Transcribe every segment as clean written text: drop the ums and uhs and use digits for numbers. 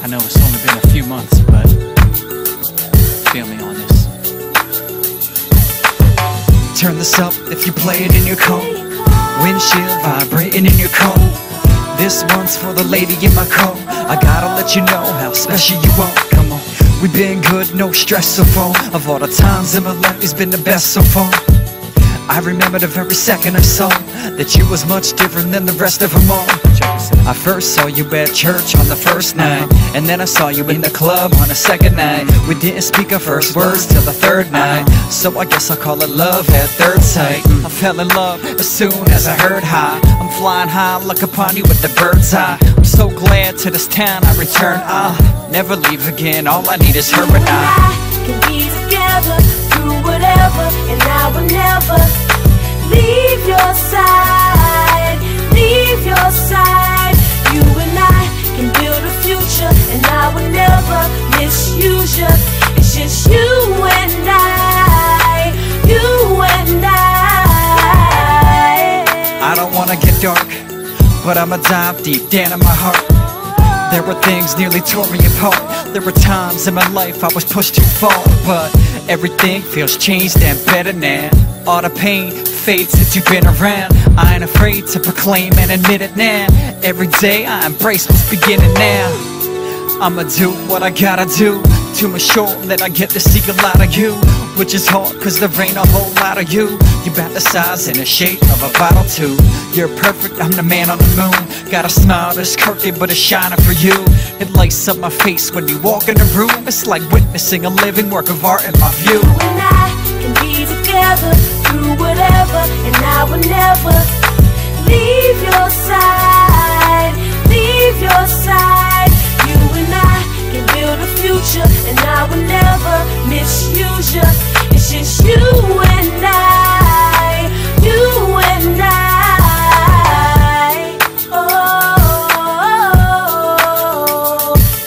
I know it's only been a few months, but feel me on this. Turn this up if you play it in your car. Windshield vibrating in your car. This one's for the lady in my car. I gotta let you know how special you are. Come on, we've been good, no stress so far. Of all the times in my life, it's been the best so far. I remember the very second I saw that you was much different than the rest of them all. I first saw you at church on the first night, and then I saw you in the club on the second night. We didn't speak our first words till the third night, so I guess I'll call it love at third sight. I fell in love as soon as I heard hi. I'm flying high, look upon you with the bird's eye. I'm so glad to this town I return. I'll never leave again, all I need is her and I can be together through whatever, and I will never leave your side, leave your side. You and I can build a future, and I will never misuse you. It's just you and I, you and I don't wanna get dark, but I'ma dive deep down in my heart. There were things nearly tore me apart. There were times in my life I was pushed too far, but everything feels changed and better now. All the pain fades since you've been around. I ain't afraid to proclaim and admit it now. Every day I embrace what's beginning now. I'ma do what I gotta do to make sure that I get to see a lot of you, which is hard cause there ain't a whole lot of you. You about the size and the shape of a bottle too. You're perfect, I'm the man on the moon. Got a smile that's crooked but it's shining for you. It lights up my face when you walk in the room. It's like witnessing a living work of art in my view. You and I can be together through whatever, and I will never leave your side, leave your side. You and I can build a future, and I will never misuse you. It's just you and I, you and I. Oh,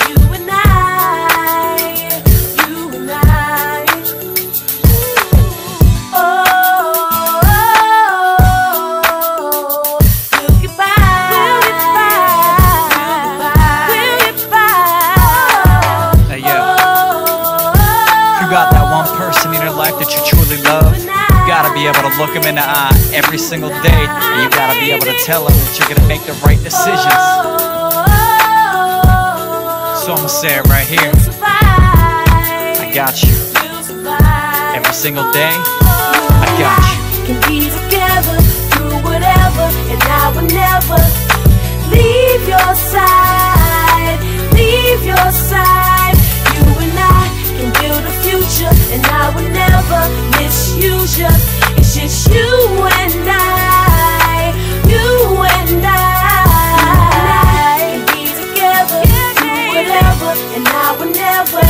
you and I, you and I. Oh, we'll get by, we'll get by. Hey yo, you got that one person in your life that you truly love. You gotta be able to look them in the eye every single day, and you gotta be able to tell them that you're gonna make the right decisions. So I'ma say it right here, I got you. Every single day, I got you. Can be together through whatever, and I will never leave your side, leave your side. You and I can build a future, and I will never misuse you. It's just you and I, you and I can be together through whatever, and I will never